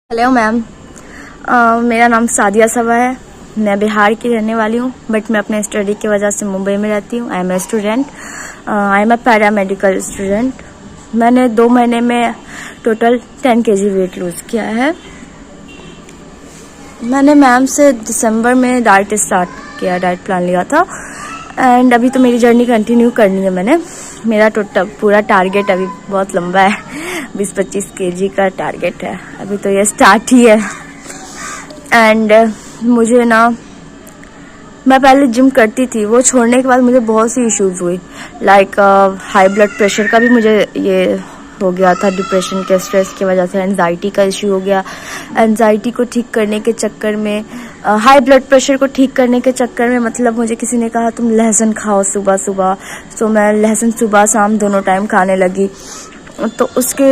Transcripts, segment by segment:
Hello ma'am, मेरा नाम सादिया सबा है। मैं बिहार की रहने वाली हूँ, बट मैं अपने स्टडी की वजह से मुंबई में रहती हूँ। I am a student, I am a paramedical student. मैंने 2 महीने में टोटल 10 kg वेट लूज़ किया है। मैंने मैम से दिसंबर में डाइट स्टार्ट किया, डाइट प्लान लिया था, एंड अभी तो मेरी जर्नी कंटिन्यू करनी है। मेरा टोटल पूरा टारगेट अभी बहुत लंबा है, 20-25 kg का टारगेट है। अभी तो ये स्टार्ट ही है। एंड मुझे ना, मैं पहले जिम करती थी, वो छोड़ने के बाद मुझे बहुत सी इश्यूज हुई, लाइक हाई ब्लड प्रेशर का भी मुझे ये हो गया था, डिप्रेशन के स्ट्रेस की वजह से एंजाइटी का इश्यू हो गया। एंजाइटी को ठीक करने के चक्कर में, हाई ब्लड प्रेशर को ठीक करने के चक्कर में, मतलब मुझे किसी ने कहा तुम लहसुन खाओ सुबह सुबह, तो मैं लहसुन सुबह शाम दोनों टाइम खाने लगी। तो उसके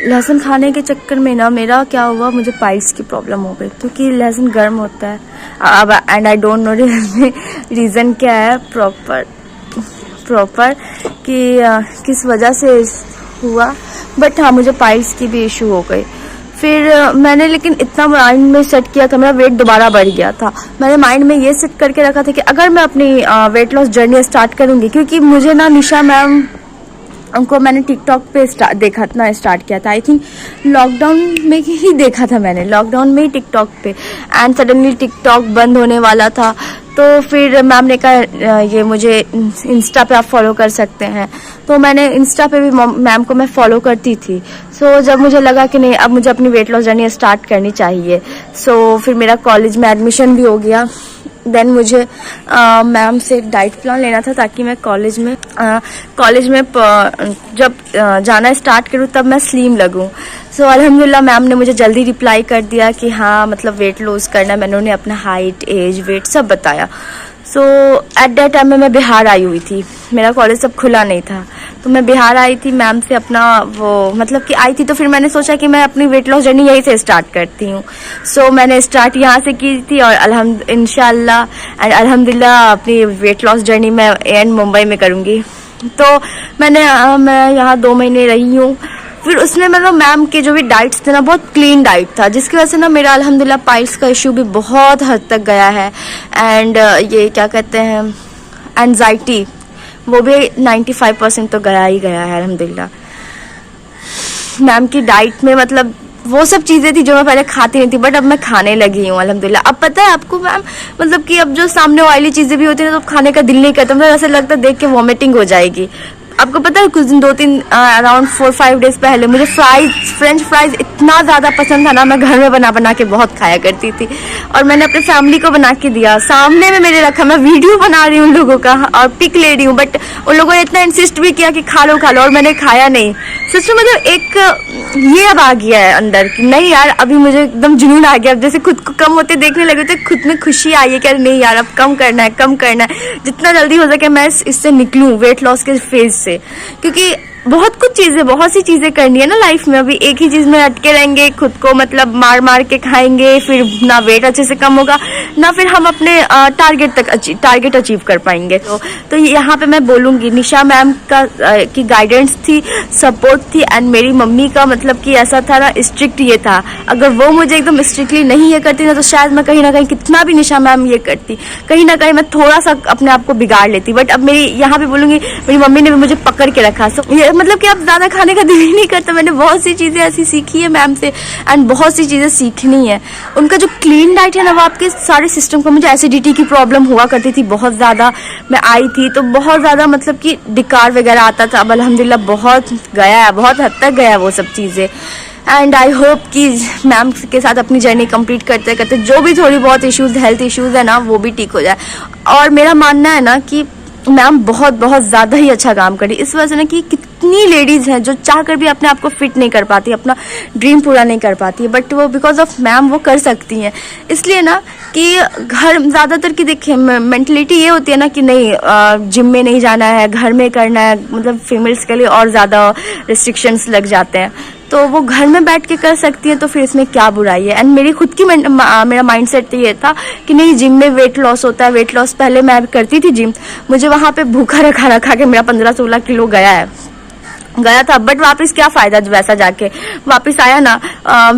लहसुन खाने के चक्कर में ना मेरा क्या हुआ, मुझे पाइल्स की प्रॉब्लम हो गई, क्योंकि लहसुन गर्म होता है। अब and I don't know reason क्या है प्रॉपर कि किस वजह से हुआ, बट हाँ मुझे पाइल्स की भी इशू हो गई। फिर मैंने लेकिन इतना माइंड में सेट किया था, मेरा वेट दोबारा बढ़ गया था। मैंने माइंड में ये सेट करके रखा था कि अगर मैं अपनी वेट लॉस जर्नी स्टार्ट करूँगी, क्योंकि मुझे ना निशा मैम उनको मैंने टिकटॉक पे देखा था, स्टार्ट किया था। आई थिंक लॉकडाउन में ही देखा था मैंने, लॉकडाउन में ही टिकटॉक पे, एंड सडनली टिकटॉक बंद होने वाला था। तो फिर मैम ने कहा ये मुझे इंस्टा पे आप फॉलो कर सकते हैं, तो मैंने इंस्टा पे भी मैम को मैं फॉलो करती थी। सो जब मुझे लगा कि नहीं, अब मुझे अपनी वेट लॉस जर्नी स्टार्ट करनी चाहिए, सो फिर मेरा कॉलेज में एडमिशन भी हो गया। देन मुझे मैम से एक डाइट प्लान लेना था, ताकि मैं कॉलेज में जब जाना स्टार्ट करूँ तब मैं स्लिम लगूँ। सो अल्हम्दुलिल्लाह मैम ने मुझे जल्दी रिप्लाई कर दिया कि हाँ मतलब वेट लूज़ करना। मैंने उन्हें अपना हाइट, एज, वेट सब बताया। सो एट दैट टाइम में मैं बिहार आई हुई थी, मेरा कॉलेज सब खुला नहीं था, तो मैं बिहार आई थी मैम से अपना वो मतलब कि आई थी। तो फिर मैंने सोचा कि मैं अपनी वेट लॉस जर्नी यहीं से स्टार्ट करती हूँ। सो मैंने स्टार्ट यहाँ से की थी, और इंशाल्लाह एंड अल्हम्दुलिल्लाह अपनी वेट लॉस जर्नी मैं एंड मुंबई में करूँगी। तो मैं यहाँ 2 महीने रही हूँ। फिर उसने मतलब मैम के जो भी डाइट्स थे ना, बहुत क्लीन डाइट था, जिसकी वजह से ना मेरा अल्हम्दुलिल्लाह पाइल्स का इशू भी बहुत हद तक गया है। एंड ये क्या कहते हैं, एंजाइटी, वो भी 95% तो गया ही गया है अल्हम्दुलिल्लाह। मैम की डाइट में मतलब वो सब चीज़ें थी जो मैं पहले खाती नहीं थी, बट अब मैं खाने लगी हूँ अल्हम्दुलिल्लाह। अब पता है आपको मैम, मतलब कि अब जो सामने ऑयली चीज़ें भी होती हैं तो खाने का दिल नहीं करता, मतलब ऐसा लगता है देख के वॉमिटिंग हो जाएगी। आपको पता है कुछ दिन 2-3 अराउंड 4-5 डेज पहले मुझे फ्रेंच फ्राइज इतना ज़्यादा पसंद था ना, मैं घर में बना के बहुत खाया करती थी, और मैंने अपने फैमिली को बना के दिया, सामने में मेरे रखा, मैं वीडियो बना रही हूँ उन लोगों का और पिक ले रही हूँ, बट उन लोगों ने इतना इंसिस्ट भी किया कि खा लो, और मैंने खाया नहीं। सच में मतलब एक ये अब आ गया है अंदर कि नहीं यार, अभी मुझे एकदम जुनून आ गया। अब जैसे खुद को कम होते देखने लगे तो खुद में खुशी आई है कि नहीं यार अब कम करना है, जितना जल्दी हो सके मैं इससे निकलूँ वेट लॉस के फेज से, क्योंकि बहुत सी चीज़ें करनी है ना लाइफ में। अभी एक ही चीज़ में अटके रहेंगे, खुद को मतलब मार के खाएंगे, फिर ना वेट अच्छे से कम होगा, ना फिर हम अपने टारगेट अचीव कर पाएंगे। तो यहाँ पे मैं बोलूँगी निशा मैम की गाइडेंस थी, सपोर्ट थी, एंड मेरी मम्मी का मतलब कि ऐसा था ना, स्ट्रिक्ट ये था। अगर वो मुझे एकदम स्ट्रिक्टली नहीं ये करती ना, तो शायद मैं कहीं ना कहीं, कितना भी निशा मैम ये करती, कहीं ना कहीं मैं थोड़ा सा अपने आप को बिगाड़ लेती। बट अब मेरी यहाँ पे बोलूँगी, मेरी मम्मी ने भी मुझे पकड़ के रखा। सो ये मतलब कि अब ज़्यादा खाने का दिल ही नहीं करता। मैंने बहुत सी चीज़ें ऐसी सीखी है मैम से, एंड बहुत सी चीज़ें सीखनी है। उनका जो क्लीन डाइट है ना, वो आपके सारे सिस्टम को, मुझे एसिडिटी की प्रॉब्लम हुआ करती थी बहुत ज़्यादा, मैं आई थी तो बहुत ज़्यादा मतलब कि डिकार वगैरह आता था। अब अल्हम्दुलिल्लाह बहुत गया है, बहुत हद तक गया है वो सब चीज़ें। एंड आई होप कि मैम के साथ अपनी जर्नी कंप्लीट करते करते जो भी थोड़ी बहुत इश्यूज़, हेल्थ इश्यूज़ है ना, वो भी ठीक हो जाए। और मेरा मानना है ना कि मैम बहुत ज़्यादा ही अच्छा काम करी, इस वजह से ना कि कितनी लेडीज़ हैं जो चाहकर भी अपने आप को फिट नहीं कर पाती, अपना ड्रीम पूरा नहीं कर पाती, बट वो बिकॉज ऑफ मैम वो कर सकती हैं। इसलिए ना कि घर ज़्यादातर की देखिए मेंटलिटी ये होती है ना कि नहीं जिम में नहीं जाना है, घर में करना है, मतलब फीमेल्स के लिए और ज़्यादा रिस्ट्रिक्शंस लग जाते हैं, तो वो घर में बैठ के कर सकती है, तो फिर इसमें क्या बुराई है। एंड मेरी खुद की मेरा माइंडसेट ये था कि नहीं, जिम में वेट लॉस होता है। वेट लॉस पहले मैं करती थी जिम, मुझे वहाँ पे भूखा रखा के मेरा 15-16 किलो गया है। गया था, बट वापस क्या फायदा वैसा जाके वापस आया ना।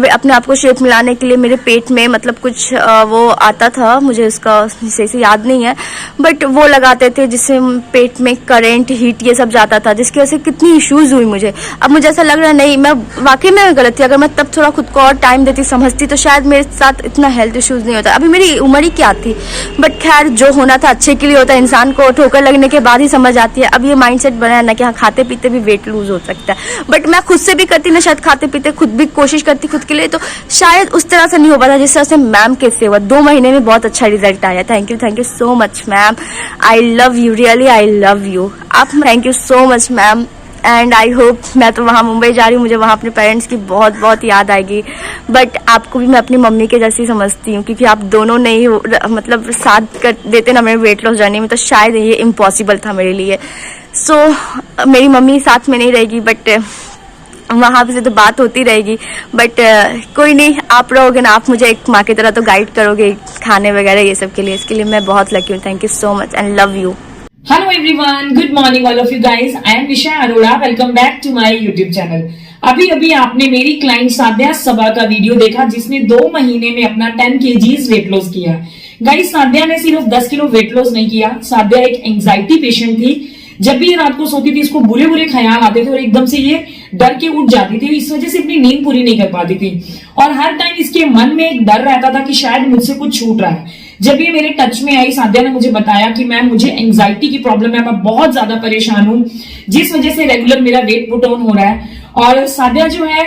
अपने आप को शेप मिलाने के लिए मेरे पेट में मतलब कुछ वो आता था, मुझे उसका सही से याद नहीं है, बट वो लगाते थे जिससे पेट में करंट हीट ये सब जाता था, जिसकी वजह से कितनी इश्यूज हुई मुझे। अब मुझे ऐसा लग रहा है नहीं, मैं वाकई में गलत थी। अगर मैं तब थोड़ा खुद को और टाइम देती, समझती, तो शायद मेरे साथ इतना हेल्थ इश्यूज नहीं होता। अभी मेरी उम्र ही क्या थी, बट खैर जो होना था अच्छे के लिए होता है। इंसान को ठोकर लगने के बाद ही समझ आती है। अब ये माइंडसेट बना है ना कि हाँ खाते पीते भी वेट लूज हो सकता है, बट मैं खुद से भी करती ना, शायद खाते पीते खुद भी कोशिश करती खुद के लिए, तो शायद उस तरह से नहीं हो पाता जिस तरह से मैम के से हुआ। 2 महीने में बहुत अच्छा रिजल्ट आया। Thank you so much ma'am, I love you, really I love you. आप thank you so much ma'am, and I hope, मैं तो वहाँ मुंबई जा रही हूँ, मुझे वहाँ अपने पेरेंट्स की बहुत बहुत याद आएगी, बट आपको भी मैं अपनी मम्मी के जैसी समझती हूँ, क्योंकि आप दोनों ने ही मतलब साथ कर देते ना मेरे वेट लॉस जर्नी में, तो शायद ये इम्पॉसिबल था मेरे लिए। सो मेरी मम्मी साथ में नहीं रहेगी, बट वहाँ से तो बात होती रहेगी, बट कोई नहीं, आप रहोगे ना, आप मुझे एक माँ की तरह तो गाइड करोगे खाने वगैरह ये सब के लिए, इसके लिए मैं बहुत लकी हूँ। Thank you so much and love you. Hello everyone, good morning all of you guys. I am Nisha Arora. Welcome back to my YouTube channel. अभी आपने मेरी क्लाइंट साध्या सबा का वीडियो देखा जिसने 2 महीने में अपना 10 kg वेट लॉस किया। गाइस, साध्या ने सिर्फ 10 किलो वेट लॉस नहीं किया। साध्या एक एंजाइटी पेशेंट थी। जब भी ये रात को सोती थी, इसको बुरे बुरे ख्याल आते थे और एकदम से ये डर के उठ जाती थी। इस वजह से अपनी नींद पूरी नहीं कर पाती थी और हर टाइम इसके मन में एक डर रहता था कि शायद मुझसे कुछ छूट रहा है। जब ये मेरे टच में आई, साध्या ने मुझे बताया कि मैम मुझे एंजाइटी की प्रॉब्लम है, मैं बहुत ज्यादा परेशान हूं, जिस वजह से रेगुलर मेरा वेट पुट ऑन हो रहा है। और साध्या जो है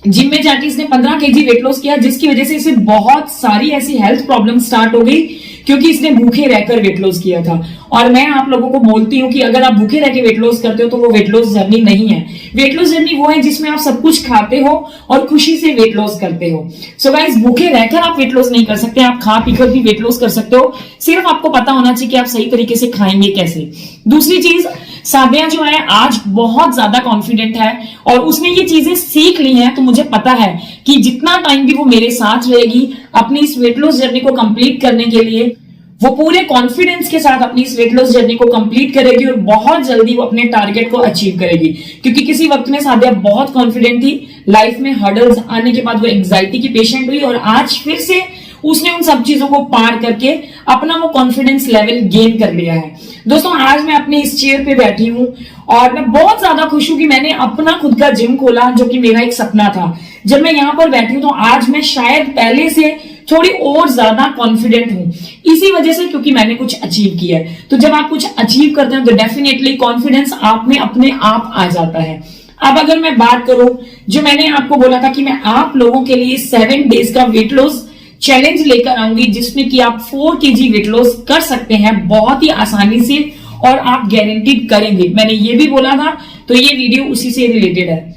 जिम में जाके इसने 15 kg वेट लॉस किया, जिसकी वजह से इसे बहुत सारी ऐसी हेल्थ प्रॉब्लम स्टार्ट हो गई क्योंकि इसने भूखे रहकर वेट लॉस किया था। और मैं आप लोगों को बोलती हूँ कि अगर आप भूखे रह के वेट लॉस करते हो तो वो वेट लॉस जर्नी नहीं है। वेट लॉस जर्नी वो है जिसमें आप सब कुछ खाते हो और खुशी से वेट लॉस करते हो। सो गाइस, भूखे रहकर आप वेट लॉस नहीं कर सकते, आप खा पीकर भी वेट लॉस कर सकते हो। सिर्फ आपको पता होना चाहिए कि आप सही तरीके से खाएंगे कैसे। दूसरी चीज, साध्या जो है आज बहुत ज्यादा कॉन्फिडेंट है और उसने ये चीजें सीख ली हैं। तो मुझे पता है कि जितना टाइम भी वो मेरे साथ रहेगी अपनी इस वेट लॉस जर्नी को कंप्लीट करने के लिए, वो पूरे कॉन्फिडेंस के साथ अपनी इस वेट लॉस जर्नी को कंप्लीट करेगी और बहुत जल्दी वो अपने टारगेट को अचीव करेगी। क्योंकि किसी वक्त में साध्या बहुत कॉन्फिडेंट थी, लाइफ में हर्डल्स आने के बाद वो एंजाइटी की पेशेंट हुई और आज फिर से उसने उन सब चीजों को पार करके अपना वो कॉन्फिडेंस लेवल गेन कर लिया है। दोस्तों, आज मैं अपने इस चेयर पे बैठी हूँ और मैं बहुत ज्यादा खुश हूं कि मैंने अपना खुद का जिम खोला, जो कि मेरा एक सपना था। जब मैं यहाँ पर बैठी हूँ तो आज मैं शायद पहले से थोड़ी और ज्यादा कॉन्फिडेंट हूं, इसी वजह से क्योंकि मैंने कुछ अचीव किया है। तो जब आप कुछ अचीव करते हैं तो डेफिनेटली कॉन्फिडेंस आप में अपने आप आ जाता है। अब अगर मैं बात करूं, जो मैंने आपको बोला था कि मैं आप लोगों के लिए 7 डेज का वेट लॉस चैलेंज लेकर आऊंगी, जिसमें कि आप 4 kg वेट लॉस कर सकते हैं बहुत ही आसानी से और आप गारंटीड करेंगे। मैंने ये भी बोला था, तो ये वीडियो उसी से रिलेटेड है।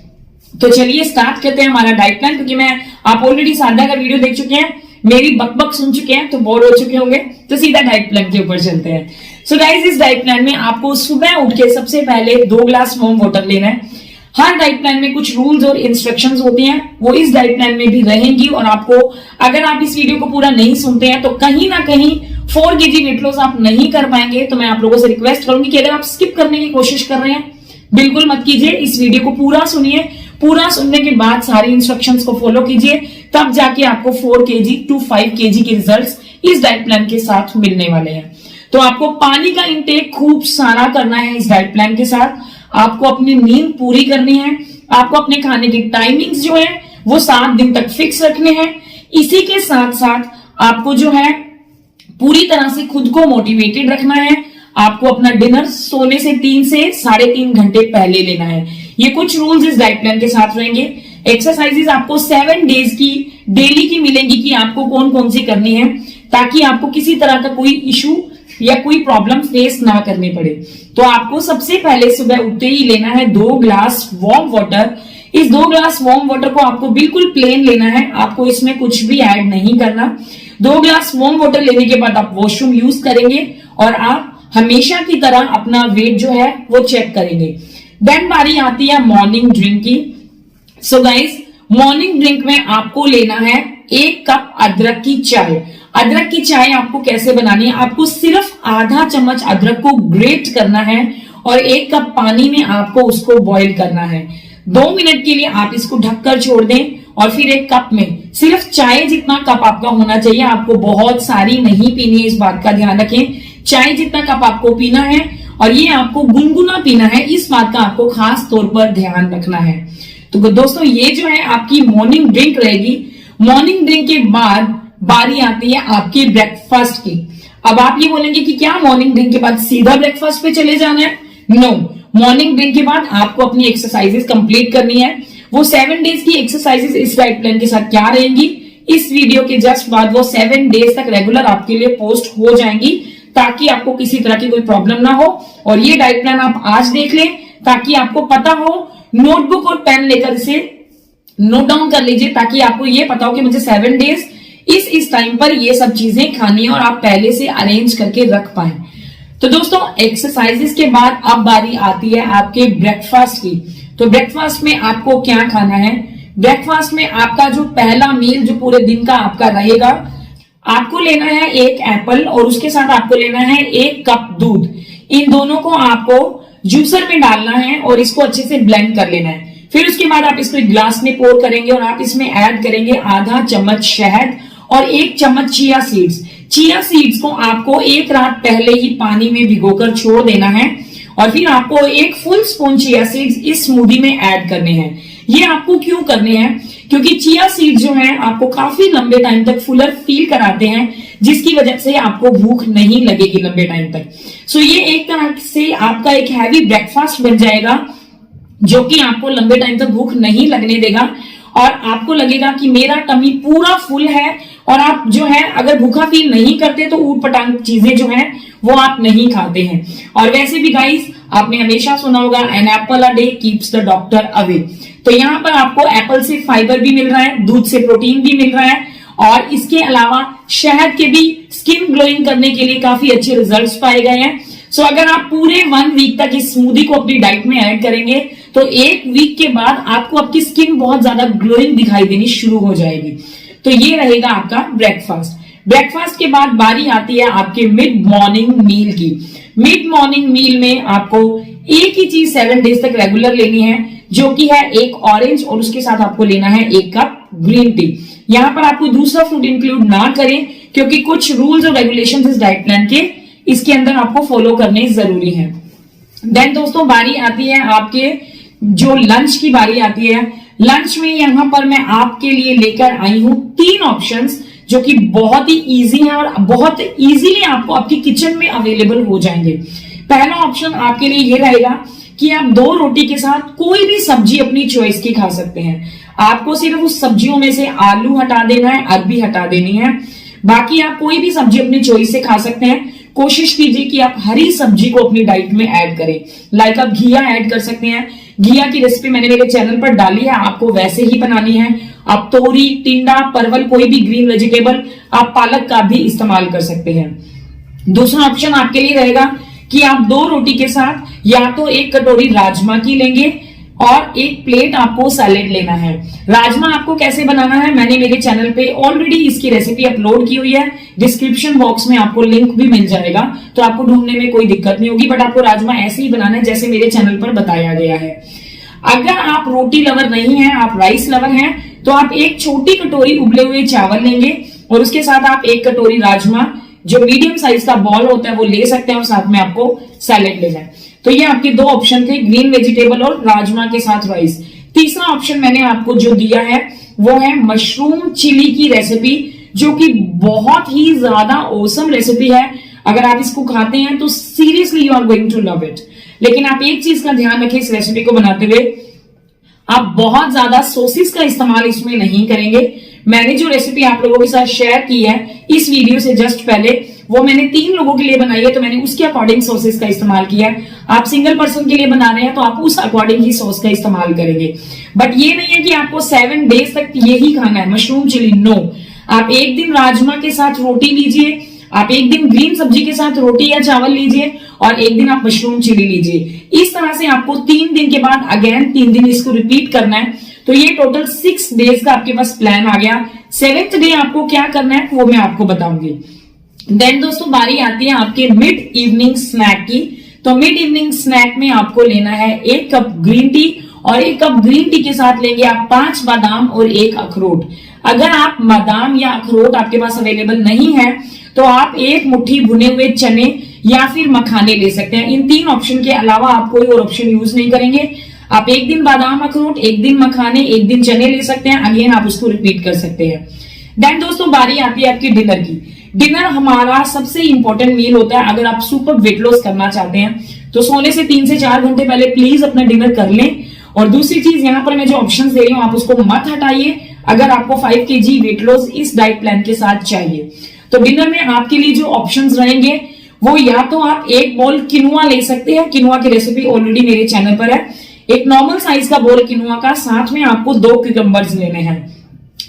तो चलिए स्टार्ट करते हैं हमारा डाइट प्लान, क्योंकि आप ऑलरेडी साध्या का वीडियो देख चुके हैं, मेरी बकबक सुन चुके हैं, तो बोर हो चुके होंगे। तो सीधा डाइट प्लान के ऊपर चलते हैं। सो गाइस, इस डाइट प्लान में आपको सुबह उठ के सबसे पहले 2 ग्लास वार्म वाटर लेना है। हर डाइट प्लान में कुछ रूल्स और इंस्ट्रक्शंस होती हैं, वो इस डाइट प्लान में भी रहेंगी। और आपको, अगर आप इस वीडियो को पूरा नहीं सुनते हैं तो कहीं ना कहीं 4 kg वेट लॉस आप नहीं कर पाएंगे। तो मैं आप लोगों से रिक्वेस्ट करूंगी कि अगर आप स्किप करने की कोशिश कर रहे हैं, बिल्कुल मत कीजिए। इस वीडियो को पूरा सुनिए, पूरा सुनने के बाद सारी इंस्ट्रक्शंस को फॉलो कीजिए, तब जाके आपको 4 kg to 5 kg के रिजल्ट्स इस डाइट प्लान के साथ मिलने वाले हैं। तो आपको पानी का इंटेक खूब सारा करना है इस डाइट प्लान के साथ। आपको अपनी नींद पूरी करनी है। आपको अपने खाने की टाइमिंग्स जो है वो 7 दिन तक फिक्स रखने हैं। इसी के साथ साथ आपको जो है पूरी तरह से खुद को मोटिवेटेड रखना है। आपको अपना डिनर सोने से 3 से 3.5 घंटे पहले लेना है। ये कुछ रूल्स इस डाइट प्लान के साथ रहेंगे। एक्सरसाइजेस आपको 7 डेज की डेली की मिलेंगी कि आपको कौन कौन सी करनी है, ताकि आपको किसी तरह का कोई इशू या कोई प्रॉब्लम फेस ना करनी पड़े। तो आपको सबसे पहले सुबह उठते ही लेना है 2 ग्लास वार्म वाटर। इस 2 ग्लास वार्म वाटर को आपको बिल्कुल प्लेन लेना है, आपको इसमें कुछ भी ऐड नहीं करना। 2 ग्लास वार्म वाटर लेने के बाद आप वॉशरूम यूज करेंगे और आप हमेशा की तरह अपना वेट जो है वो चेक करेंगे। देन बारी आती है मॉर्निंग ड्रिंक की। सो गाइस, मॉर्निंग ड्रिंक में आपको लेना है 1 कप अदरक की चाय। अदरक की चाय आपको कैसे बनानी है, आपको सिर्फ आधा चम्मच अदरक को ग्रेट करना है और 1 कप पानी में आपको उसको बॉईल करना है। 2 मिनट के लिए आप इसको ढककर छोड़ दें और फिर 1 कप में सिर्फ चाय जितना कप आपका होना चाहिए। आपको बहुत सारी नहीं पीनी है, इस बात का ध्यान रखें। चाय जितना कप आपको पीना है और ये आपको गुनगुना पीना है, इस बात का आपको खास तौर पर ध्यान रखना है। तो दोस्तों ये जो है आपकी मॉर्निंग ड्रिंक रहेगी। मॉर्निंग ड्रिंक के बाद बारी आती है आपकी ब्रेकफास्ट की। अब आप ये बोलेंगे कि क्या मॉर्निंग ड्रिंक के बाद सीधा ब्रेकफास्ट पे चले जाना है? नो, मॉर्निंग ड्रिंक के बाद आपको अपनी एक्सरसाइजेस कंप्लीट करनी है। वो 7 डेज की एक्सरसाइजेस इस डाइट प्लान के साथ क्या रहेंगी, इस वीडियो के जस्ट बाद वो 7 डेज तक रेगुलर आपके लिए पोस्ट हो जाएंगी, ताकि आपको किसी तरह की कोई प्रॉब्लम ना हो। और ये डाइट प्लान आप आज देख लें ताकि आपको पता हो, नोटबुक और पेन लेकर इसे नोट डाउन कर लीजिए, ताकि आपको ये पता हो कि मुझे 7 डेज इस टाइम पर ये सब चीजें खानी है और आप पहले से अरेंज करके रख पाए। तो दोस्तों एक्सरसाइजेस के बाद अब बारी आती है आपके ब्रेकफास्ट की। तो ब्रेकफास्ट में आपको क्या खाना है? ब्रेकफास्ट में आपका जो पहला मील जो पूरे दिन का आपका रहेगा, आपको लेना है 1 एप्पल और उसके साथ आपको लेना है 1 कप दूध। इन दोनों को आपको जूसर में डालना है और इसको अच्छे से ब्लेंड कर लेना है। फिर उसके बाद आप इसको एक ग्लास में पोर करेंगे और आप इसमें ऐड करेंगे आधा चम्मच शहद और 1 चम्मच चिया सीड्स। चिया सीड्स को आपको 1 रात पहले ही पानी में भिगोकर छोड़ देना है और फिर आपको 1 फुल स्पून चिया सीड्स इस स्मूदी में ऐड करने हैं। ये आपको क्यों करने हैं? क्योंकि चिया सीड्स जो है आपको काफी लंबे टाइम तक फुलर फील कराते हैं, जिसकी वजह से आपको भूख नहीं लगेगी लंबे टाइम तक। सो ये एक तरह से आपका एक हैवी ब्रेकफास्ट बन जाएगा, जो कि आपको लंबे टाइम तक भूख नहीं लगने देगा और आपको लगेगा कि मेरा टमी पूरा फुल है। और आप जो है अगर भूखा फील नहीं करते तो ऊट पटांग चीजें जो है वो आप नहीं खाते हैं। और वैसे भी गाइस, आपने हमेशा सुना होगा an apple a day keeps the doctor away. तो यहाँ पर आपको एप्पल से फाइबर भी मिल रहा है, दूध से प्रोटीन भी मिल रहा है और इसके अलावा शहद के भी स्किन ग्लोइंग करने के लिए काफी अच्छे रिजल्ट्स पाए गए हैं। सो अगर आप पूरे 1 वीक तक इस स्मूदी को अपनी डाइट में ऐड करेंगे तो 1 वीक के बाद आपको आपकी स्किन बहुत ज्यादा ग्लोइंग दिखाई देनी शुरू हो जाएगी। तो ये रहेगा आपका ब्रेकफास्ट। ब्रेकफास्ट के बाद बारी आती है आपके मिड मॉर्निंग मील की। मिड मॉर्निंग मील में आपको एक ही चीज 7 डेज तक रेगुलर लेनी है, जो कि है 1 ऑरेंज और उसके साथ आपको लेना है 1 कप ग्रीन टी। यहां पर आपको दूसरा फ्रूट इंक्लूड ना करें, क्योंकि कुछ रूल्स और रेगुलेशंस इस डाइट प्लान के इसके अंदर आपको फॉलो करने जरूरी है। देन दोस्तों बारी आती है आपके जो लंच की बारी आती है। लंच में यहां पर मैं आपके लिए लेकर आई हूं 3 ऑप्शंस, जो कि बहुत ही इजी है और बहुत इजीली आपको आपकी किचन में अवेलेबल हो जाएंगे। पहला ऑप्शन आपके लिए ये रहेगा कि आप 2 रोटी के साथ कोई भी सब्जी अपनी चॉइस की खा सकते हैं। आपको सिर्फ उस सब्जियों में से आलू हटा देना है, अरबी हटा देनी है, बाकी आप कोई भी सब्जी अपनी चॉइस से खा सकते हैं। कोशिश कीजिए कि आप हरी सब्जी को अपनी डाइट में ऐड करें। लाइक आप घिया ऐड कर सकते हैं। घिया की रेसिपी मैंने मेरे चैनल पर डाली है, आपको वैसे ही बनानी है। आप तोरी, टिंडा, परवल, कोई भी ग्रीन वेजिटेबल, आप पालक का भी इस्तेमाल कर सकते हैं। दूसरा ऑप्शन आपके लिए रहेगा कि आप 2 रोटी के साथ या तो 1 कटोरी राजमा की लेंगे और 1 प्लेट आपको सैलेड लेना है। राजमा आपको कैसे बनाना है मैंने मेरे चैनल पे ऑलरेडी इसकी रेसिपी अपलोड की हुई है। डिस्क्रिप्शन बॉक्स में आपको लिंक भी मिल जाएगा, तो आपको ढूंढने में कोई दिक्कत नहीं होगी। बट आपको राजमा ऐसे ही बनाना है जैसे मेरे चैनल पर बताया गया है। अगर आप रोटी लवर नहीं है, आप राइस लवर हैं, तो आप 1 छोटी कटोरी उबले हुए चावल लेंगे और उसके साथ आप 1 कटोरी राजमा जो मीडियम साइज का बॉल होता है वो ले सकते हैं और साथ में आपको सैलेड लेना है। तो ये आपके 2 ऑप्शन थे, ग्रीन वेजिटेबल और राजमा के साथ राइस। तीसरा ऑप्शन मैंने आपको जो दिया है वो है मशरूम चिली की रेसिपी, जो कि बहुत ही ज्यादा ऑसम रेसिपी है। अगर आप इसको खाते हैं तो seriously you are going to love it. लेकिन आप एक चीज का ध्यान रखें इस रेसिपी को बनाते हुए, आप बहुत ज्यादा सोसिस का इस्तेमाल इसमें नहीं करेंगे। मैंने जो रेसिपी आप लोगों के साथ शेयर की है इस वीडियो से जस्ट पहले, वो मैंने 3 लोगों के लिए बनाई है, तो मैंने उसके अकॉर्डिंग सॉसेस का इस्तेमाल किया है। आप सिंगल पर्सन के लिए बना रहे हैं तो आप उस अकॉर्डिंग ही सॉस का इस्तेमाल करेंगे। बट ये नहीं है कि आपको 7 डेज तक यही खाना है मशरूम चिली, नो। आप एक दिन राजमा के साथ रोटी लीजिए, आप एक दिन ग्रीन सब्जी के साथ रोटी या चावल लीजिए और एक दिन आप मशरूम चिली लीजिए। इस तरह से आपको 3 दिन के बाद अगेन 3 दिन इसको रिपीट करना है। तो ये टोटल 6 डेज का आपके पास प्लान आ गया। 7th डे आपको क्या करना है वो मैं आपको बताऊंगी। देन दोस्तों बारी आती है आपके मिड इवनिंग स्नैक की। तो तो मिड इवनिंग स्नैक में आपको लेना है 1 कप ग्रीन टी, और 1 कप ग्रीन टी के साथ लेंगे आप 5 बादाम और 1 अखरोट। अगर आप बादाम या अखरोट आपके पास अवेलेबल नहीं है तो आप 1 मुट्ठी भुने हुए चने या फिर मखाने ले सकते हैं। इन 3 ऑप्शन के अलावा आप कोई और ऑप्शन यूज नहीं करेंगे। आप एक दिन बादाम अखरोट, एक दिन मखाने, एक दिन चने ले सकते हैं। अगेन आप उसको रिपीट कर सकते हैं। देन दोस्तों बारी आती है आपकी डिनर की। डिनर हमारा सबसे इंपॉर्टेंट मील होता है। अगर आप सुपर वेट लॉस करना चाहते हैं तो सोने से 3 से 4 घंटे पहले प्लीज अपना डिनर कर लें। और दूसरी चीज, यहाँ पर मैं जो ऑप्शंस दे रही हूँ आप उसको मत हटाइए अगर आपको 5 kg वेट लॉस इस डाइट प्लान के साथ चाहिए। तो डिनर में आपके लिए जो ऑप्शंस रहेंगे वो या तो आप 1 बोल किनुआ ले सकते हैं। किनुआ की रेसिपी ऑलरेडी मेरे चैनल पर है। एक नॉर्मल साइज का बोल किनुआ का, साथ में आपको 2 क्यूकम्बर्स लेने हैं।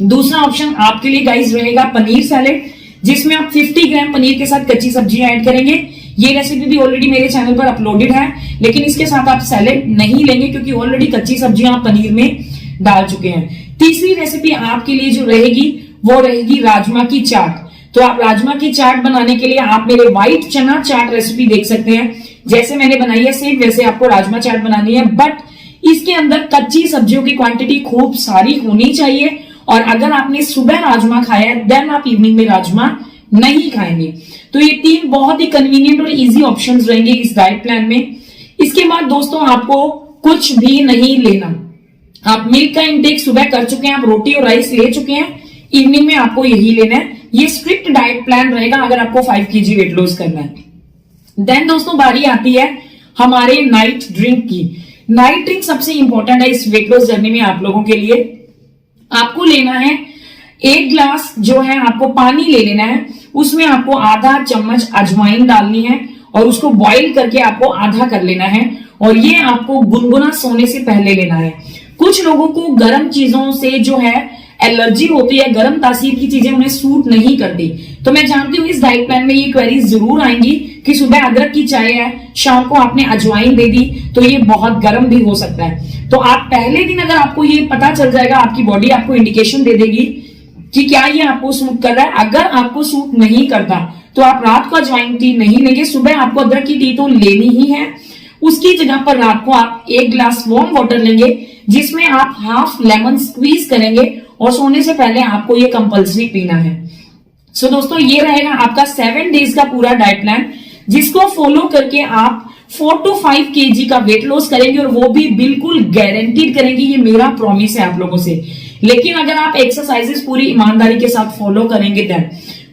दूसरा ऑप्शन आपके लिए गाइस रहेगा पनीर सैलेड, जिसमें आप 50 ग्राम पनीर के साथ कच्ची सब्जियां ऐड करेंगे। ये रेसिपी भी ऑलरेडी मेरे चैनल पर अपलोडेड है, लेकिन इसके साथ आप सैलेड नहीं लेंगे क्योंकि ऑलरेडी कच्ची सब्जियां आप पनीर में डाल चुके हैं। तीसरी रेसिपी आपके लिए जो रहेगी वो रहेगी राजमा की चाट। तो आप राजमा की चाट बनाने के लिए आप मेरे व्हाइट चना चाट रेसिपी देख सकते हैं। जैसे मैंने बनाई है सेम वैसे आपको राजमा चाट बनानी है, बट इसके अंदर कच्ची सब्जियों की क्वांटिटी खूब सारी होनी चाहिए। और अगर आपने सुबह राजमा खाया है देन आप इवनिंग में राजमा नहीं खाएंगे। तो ये 3 बहुत ही कन्वीनियंट और इजी ऑप्शंस रहेंगे इस डाइट प्लान में। इसके बाद दोस्तों आपको कुछ भी नहीं लेना। आप मिल्क का इंटेक सुबह कर चुके हैं, आप रोटी और राइस ले चुके हैं, इवनिंग में आपको यही लेना है। ये स्ट्रिक्ट डाइट प्लान रहेगा अगर आपको 5 kg वेट लॉस करना है। देन दोस्तों बारी आती है हमारे नाइट ड्रिंक की। नाइट ड्रिंक सबसे इंपॉर्टेंट है इस वेट लॉस जर्नी में आप लोगों के लिए। आपको लेना है 1 ग्लास जो है आपको पानी ले लेना है, उसमें आपको आधा चम्मच अजवाइन डालनी है और उसको बॉईल करके आपको आधा कर लेना है। और ये आपको गुनगुना सोने से पहले लेना है। कुछ लोगों को गर्म चीजों से जो है एलर्जी होती है, गर्म तासीर की चीजें उन्हें सूट नहीं करती। तो मैं जानती हूँ इस डाइट प्लान में ये क्वेरीज जरूर आएंगी कि सुबह अदरक की चाय है, शाम को आपने अजवाइन दे दी तो ये बहुत गर्म भी हो सकता है। तो आप पहले दिन अगर आपको ये पता चल जाएगा, आपकी बॉडी आपको इंडिकेशन दे देगी कि क्या ये आपको सूट कर रहा है। अगर आपको सूट नहीं करता तो आप रात को अजवाइन टी नहीं लेंगे, सुबह आपको अदरक की टी तो लेनी ही है। उसकी जगह पर रात को आप 1 ग्लास वार्म वाटर लेंगे जिसमें आप हाफ लेमन स्क्वीज करेंगे और सोने से पहले आपको ये कंपल्सरी पीना है। सो दोस्तों ये रहेगा आपका 7 डेज का पूरा डाइट प्लान, जिसको फॉलो करके आप 4 to 5 kg का वेट लॉस करेंगे और वो भी बिल्कुल गारंटीड करेंगे। ये मेरा प्रॉमिस है आप लोगों से। लेकिन अगर आप एक्सरसाइजेस पूरी ईमानदारी के साथ फॉलो करेंगे देन।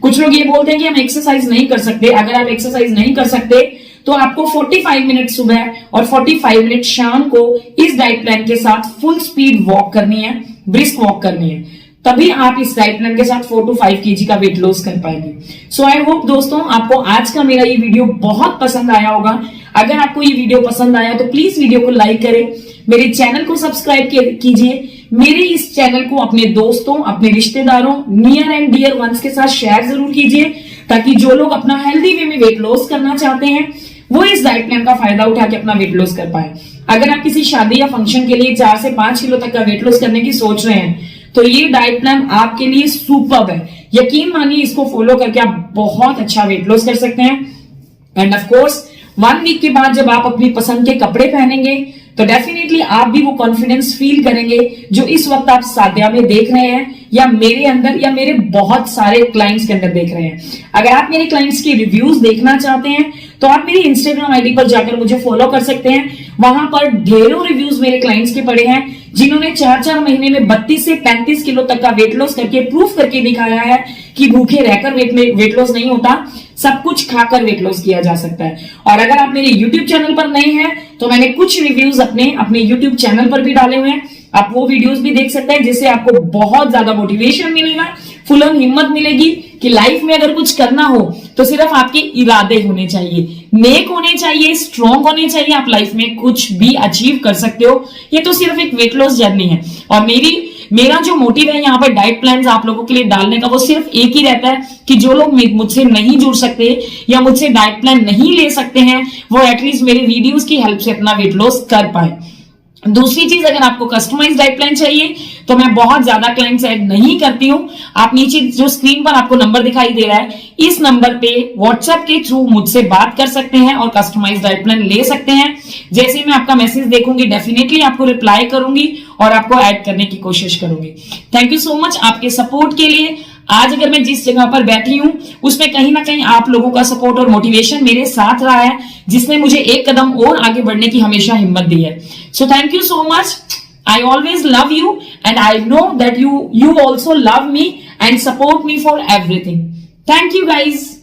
कुछ लोग ये बोलते हैं कि हम एक्सरसाइज नहीं कर सकते। अगर आप एक्सरसाइज नहीं कर सकते तो आपको 45 मिनट सुबह और 45 मिनट शाम को इस डाइट प्लान के साथ फुल स्पीड वॉक करनी है, ब्रिस्क वॉक करनी है। तभी आप इस डाइट प्लान के साथ 4 to 5 kg का वेट लॉस कर पाएंगे। सो आई होप दोस्तों आपको आज का मेरा ये वीडियो बहुत पसंद आया होगा। अगर आपको ये वीडियो पसंद आया तो प्लीज वीडियो को लाइक करें, मेरे चैनल को सब्सक्राइब कीजिए, मेरे इस चैनल को अपने दोस्तों, अपने रिश्तेदारों, नियर एंड डियर वंस के साथ शेयर जरूर कीजिए, ताकि जो लोग अपना हेल्दी वे में वेट लॉस करना चाहते हैं वो इस डाइट प्लान का फायदा उठा के अपना वेट लॉस कर पाए। अगर आप किसी शादी या फंक्शन के लिए 4 से 5 किलो तक का वेट लॉस करने की सोच रहे हैं तो ये डाइट प्लान आपके लिए सुपर्ब है। यकीन मानिए इसको फॉलो करके आप बहुत अच्छा वेट लॉस कर सकते हैं। एंड ऑफ कोर्स 1 वीक के बाद जब आप अपनी पसंद के कपड़े पहनेंगे तो डेफिनेटली आप भी वो कॉन्फिडेंस फील करेंगे जो इस वक्त आप सादिया में देख रहे हैं या मेरे अंदर या मेरे बहुत सारे क्लाइंट्स के अंदर देख रहे हैं। अगर आप मेरे क्लाइंट्स के रिव्यूज देखना चाहते हैं तो आप मेरी इंस्टाग्राम आईडी पर जाकर मुझे फॉलो कर सकते हैं। वहां पर ढेरों रिव्यूज मेरे क्लाइंट्स के पड़े हैं जिन्होंने 4-4 महीने में 32 से 35 किलो तक का वेट लॉस करके प्रूफ करके दिखाया है कि भूखे रहकर वेट लॉस नहीं होता, सब कुछ खाकर वेट लॉस किया जा सकता है। और अगर आप मेरे YouTube चैनल पर नए हैं तो मैंने कुछ रिव्यूज अपने YouTube चैनल पर भी डाले हुए हैं, आप वो वीडियोस भी देख सकते हैं, जिससे आपको बहुत ज्यादा मोटिवेशन मिलेगा, फुल ऑन हिम्मत मिलेगी कि लाइफ में अगर कुछ करना हो तो सिर्फ आपके इरादे होने चाहिए, नेक होने चाहिए, स्ट्रॉन्ग होने चाहिए, आप लाइफ में कुछ भी अचीव कर सकते हो। ये तो सिर्फ एक वेट लॉस जर्नी है और मेरा जो मोटिव है यहाँ पर डाइट प्लान आप लोगों के लिए डालने का वो सिर्फ एक ही रहता है कि जो लोग मुझसे नहीं जुड़ सकते या मुझसे डाइट प्लान नहीं ले सकते हैं वो एटलीस्ट मेरे वीडियोस की हेल्प से अपना वेट लॉस कर पाए। दूसरी चीज, अगर आपको कस्टमाइज डाइट प्लान चाहिए तो मैं बहुत ज्यादा क्लाइंट्स ऐड नहीं करती हूँ। आप नीचे जो स्क्रीन पर आपको नंबर दिखाई दे रहा है, इस नंबर पे व्हाट्सएप के थ्रू मुझसे बात कर सकते हैं और कस्टमाइज्ड डाइट प्लान ले सकते हैं। जैसे मैं आपका मैसेज देखूंगी डेफिनेटली आपको रिप्लाई करूंगी और आपको ऐड करने की कोशिश करूंगी। थैंक यू सो मच आपके सपोर्ट के लिए। आज अगर मैं जिस जगह पर बैठी हूं उसमें कहीं ना कहीं आप लोगों का सपोर्ट और मोटिवेशन मेरे साथ रहा है, जिसने मुझे एक कदम और आगे बढ़ने की हमेशा हिम्मत दी है। So thank you so much. I always love you and I know that you also love me and support me for everything. Thank you guys.